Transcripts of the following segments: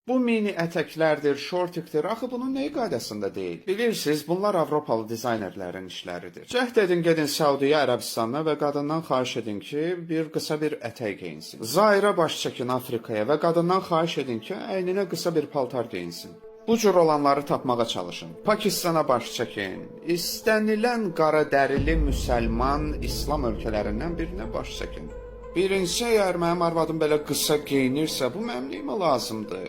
Bu mini ətəklərdir, şortikdir. Axı bunun nəyi qaydasında deyil? Bilirsiniz, bunlar Avropalı dizaynerlərin işləridir. Cəhd edin, gedin Səudiyyə Ərəbistanına və qadından xahiş edin ki, qısa bir ətək geyinsin. Zairə baş çəkin Afrikaya və qadından xahiş edin ki, əyninə qısa bir paltar geyinsin. Bu cür olanları tapmağa çalışın. Pakistana baş çəkin. İstənilən qara dərili müsəlman İslam ölkələrindən birinə baş çəkin. Birincisi, əgər mənim arvadım belə qısa geyinirsə, bu mənim nəyimə lazımdır?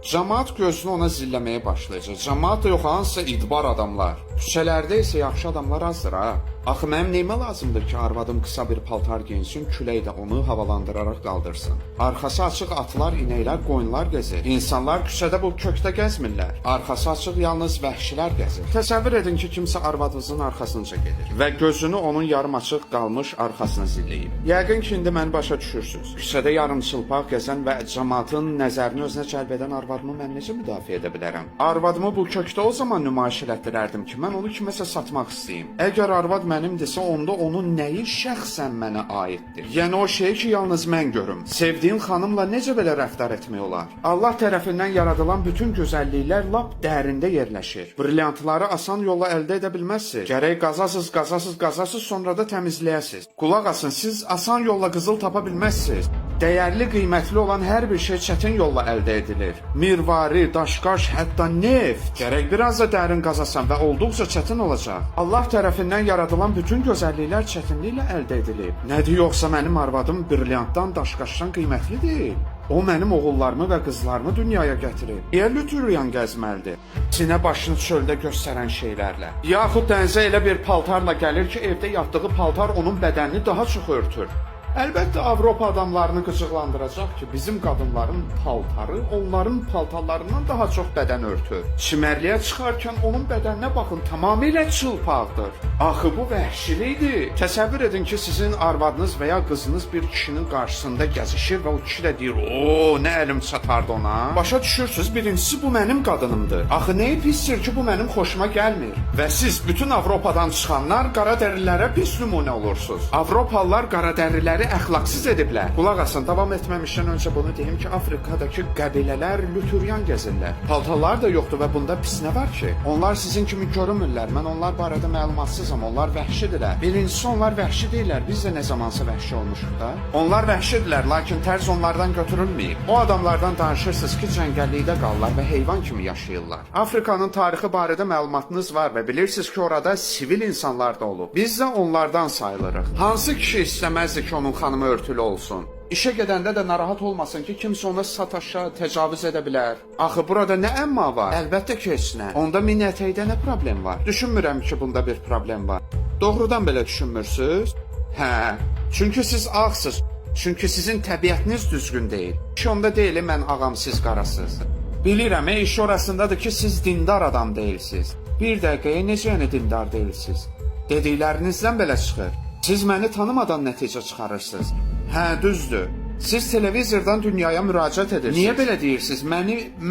Cəmaat gözünü ona zilləməyə başlayacaq. Cəmaat da yox, hansısa idbar adamlar. Küçələrdə isə yaxşı adamlar azdır ha. Axı mənim nəyimə lazımdır ki, arvadım qısa bir paltar geyinsin, külək də onu havalandıraraq qaldırsın. Arxası açıq atlar, inəklər, qoyunlar gəzir. İnsanlar küçədə bu kökdə gəzmirlər. Arxası açıq yalnız vəhşilər gəzir. Təsəvvür edin ki, kimsə arvadınızın arxasınca gedir və gözünü onun yarım açıq qalmış arxasına zilləyib. Yəqin ki, indi məni başa düşürsünüz. Küçədə yarımçılpaq gəzən və cəmaatın nəzərini özünə cəlb edən arvadımı mən necə müdafiə edə bilərəm? Arvadımı bu kökdə o zaman nümayiş elətdirərdim ki, mən onu kiməsə satmaq istəyim. Əgər arvad mənimdirsə, onda onun nəyi şəxsən mənə aiddir? Yəni o şey ki, yalnız mən görüm. Sevdiyim xanımla necə belə rəftar etmək olar? Allah tərəfindən yaradılan bütün gözəlliklər lap dərində yerləşir. Brilliantları asan yolla əldə edə bilməzsiniz. Gərək qazasız, sonra da təmizləyəsiniz. Qulaq asın, siz asan yolla qızıl tapa bilməzsiniz. Dəyərli, qiymətli olan hər bir şey çətin yolla əldə edilir. Mirvari, daşqaş, hətta neft. Gərək biraz da dərin qazasan və olduqca çətin olacaq. Allah tərəfindən yaradılan bütün gözəlliklər çətinliklə əldə edilib. Nədir yoxsa mənim arvadım brilliantdan, daşqaşdan qiymətli deyil? O mənim oğullarımı və qızlarımı dünyaya gətirib. Niyə lütüryan gəzməlidir? Sinə başını çöldə göstərən şeylərlə. Yaxud dənizə elə bir paltarla gəlir ki, evdə yatdığı paltar onun bədənini daha çox örtür. Əlbəttə Avropa adamlarını qıcıqlandıracaq ki, bizim qadınların paltarı onların paltarlarından daha çox bədən örtür. Çimərliyə çıxarkən onun bədəninə baxın, tamamilə çılpaqdır. Axı bu vəhşilikdir. Təsəvvür edin ki, sizin arvadınız və ya qızınız bir kişinin qarşısında gəzişir və o kişi də deyir, "Oo, nə əlim çatardı ona." Başa düşürsüz, birincisi bu mənim qadınımdır. Axı nəyi pisdir ki, bu mənim xoşuma gəlmir. Və siz bütün Avropadan çıxanlar qara dərilərə pis nümunə olursunuz. Avropalılar qara dəriləri əxlaqsız ediblər. Qulaq asın, davam etməmişdən öncə bunu deyim ki, Afrikadakı qəbilələr lütüryan gəzirlər. Paltarlar da yoxdur və bunda pis nə var ki? Onlar sizin kimi görünmürlər. Mən onlar barədə məlumatsızam. Onlar vəhşidirlər. Birincisi onlar vəhşi deyirlər. Biz də nə zamansa vəhşi olmuşuq da. Onlar vəhşidirlər, lakin tərz onlardan götürülməyib. O adamlardan danışırsınız ki, cəngəllikdə qalırlar və heyvan kimi yaşayırlar. Afrikanın tarixi barədə məlumatınız var və bilirsiniz ki, orada sivil insanlar da olub. Biz də onlardan sayılırıq. Hansı kişi istəməzdi ki, onun xanımı örtülü olsun? İşə gedəndə də narahat olmasın ki, kimsə ona sataşa, təcavüz edə bilər. Axı burada nə əmma var? Əlbəttə ki, heç nə. Onda mini ətəkdə nə problem var? Düşünmürəm ki, bunda bir problem var. Doğrudan belə düşünmürsünüz? Hə, çünki siz ağsınız. Çünki sizin təbiətiniz düzgün deyil. İş onda deyil, mən ağam, siz qarasınız. Bilirəm, iş orasındadır ki, siz dindar adam deyilsiniz. Bir dəqiqəyə necə yəni dindar deyilsiniz? Dediklərinizdən belə çıxır. Siz məni tanımadan nəticə çıxarırsınız. Hə, düzdür. Siz televizordan dünyaya müraciət edirsiniz. Niyə belə deyirsiniz?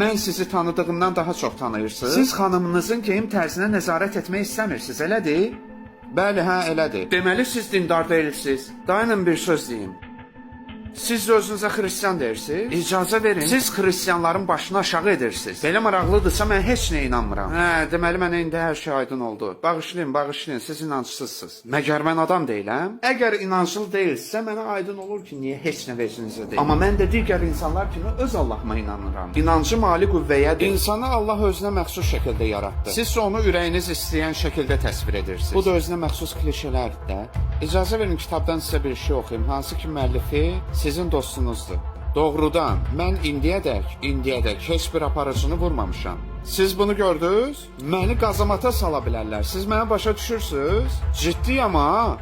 Mən sizi tanıdığımdan daha çox tanıyırsınız. Siz xanımınızın geyim tərzinə nəzarət etmək istəmirsiniz, elədir? Bəli, hə, elədir. Deməli siz dindar deyilsiniz. Dayanın bir söz deyim. Siz özünüzə xristian deyirsiniz. İcazə verin. Siz xristianların başını aşağı edirsiniz. Belə maraqlıdırsa mən heç nəyə inanmıram. Hə, deməli mənə indi hər şey aydın oldu. Bağışlayın, siz inancsızsınız. Məgər mən adam deyiləm? Əgər inanclı deyilsə, mənə aydın olur ki, niyə heç nə vecinizə deyil. Amma mən də digər insanlar kimi öz Allahıma inanıram. İnancı mali qüvvəyədir. İnsanı Allah özünə məxsus şəkildə yaratdı. Siz onu ürəyiniz istəyən şəkildə təsvir edirsiniz. Bu da özünə məxsus klişelərdir də. İcazə verin kitabdan sizə bir şey oxuyum, hansı ki müəllifi sizin dostunuzdur. Doğrudan, mən indiyədək heç bir aparıcını vurmamışam. Siz bunu gördünüz? Məni qazamata sala bilərlər. Siz mənə başa düşürsünüz? Ciddiyəm ha?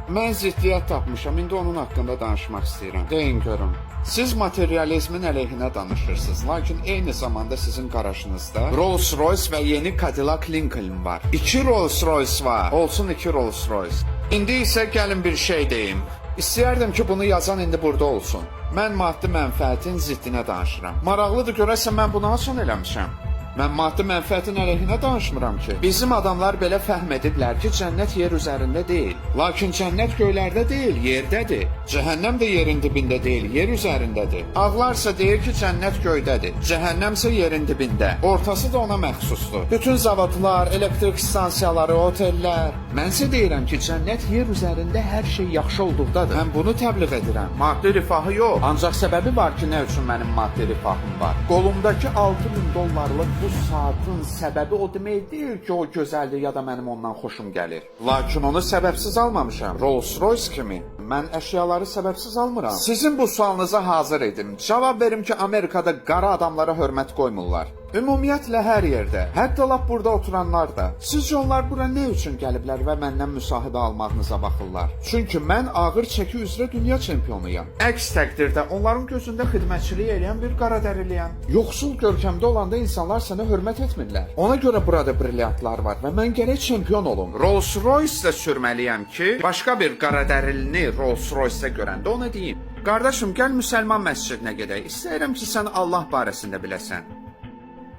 Mən ziddiyyət tapmışam, indi onun haqqında danışmaq istəyirəm. Deyin görün. Siz materializmin əleyhinə danışırsınız, lakin eyni zamanda sizin qarşınızda Rolls-Royce və yeni Cadillac Lincoln var. 2 Rolls-Royce var, olsun 2 Rolls-Royce. İndi isə gəlin bir şey deyim. İstəyərdim ki, bunu yazan indi burada olsun. Mən maddi mənfəətin ziddinə danışıram. Maraqlıdır görəsən mən bunu haçan eləmişəm? Mən maddi mənfəətin əleyhinə danışmıram ki. Bizim adamlar belə fəhm ediblər ki, cənnət yer üzərində deyil. Lakin cənnət göylərdə deyil, yerdədir. Cəhənnəm də yerin dibində deyil, yer üzərindədir. Ağlarsa deyir ki, cənnət göydədir. Cəhənnəmsə yerin dibində. Ortası da ona məxsusdur. Bütün zavodlar, elektrik stansiyaları, otellər. Mənsə deyirəm ki, cənnət yer üzərində hər şey yaxşı olduqdadır. Mən bunu təbliğ edirəm. Maddi rifahı yox. Ancaq səbəbi var ki, nə üçün mənim maddi rifahım var. Qolumdakı $6000 bu saatın səbəbi o demək deyil ki, o gözəldir ya da mənim ondan xoşum gəlir. Lakin onu səbəbsiz almamışam. Rolls-Royce kimi. Mən əşyaları səbəbsiz almıram. Sizin bu sualınıza hazır idim. Cavab verim ki, Amerikada qara adamlara hörmət qoymurlar. Ümumiyyətlə hər yerdə, hətta lap burada oturanlar da. Sizcə onlar bura nə üçün gəliblər və məndən müsahibə almağınıza baxırlar? Çünki mən ağır çəki üzrə dünya çempionuyam. Əks təqdirdə onların gözündə xidmətçilik edən bir qaradəriliyəm. Yoxsul görkəmdə olanda insanlar sənə hörmət etmirlər. Ona görə burada brilyantlar var və mən gərək çempion olum. Rolls-Royce-də sürməliyəm ki, başqa bir qaradərilini Rolls-Royce-də görəndə ona deyim. Qardaşım, gəl müsəlman məscidinə gedək. İstəyirəm ki, sən Allah barəsində biləsən.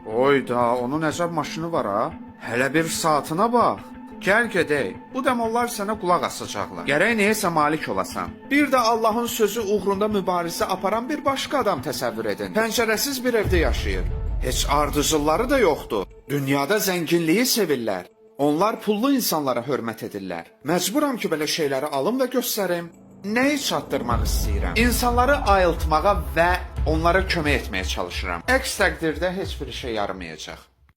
Oy da, onun əcəb maşını var ha. Hələ bir saatına bax. Gəl gedək. Bu dəm onlar sənə qulaq asacaqlar. Gərək neyəsə malik olasan. Bir də Allahın sözü uğrunda mübarizə aparan bir başqa adam təsəvvür edin. Pəncərəsiz bir evdə yaşayır. Heç ardıcılları da yoxdur. Dünyada zənginliyi sevirlər. Onlar pullu insanlara hörmət edirlər. Məcburam ki, belə şeyləri alım və göstərim. Nəyi çatdırmaq istəyirəm? İnsanları ayıltmağa və onlara kömək etməyə çalışıram. Əks təqdirdə heç bir işə yaramayacaq.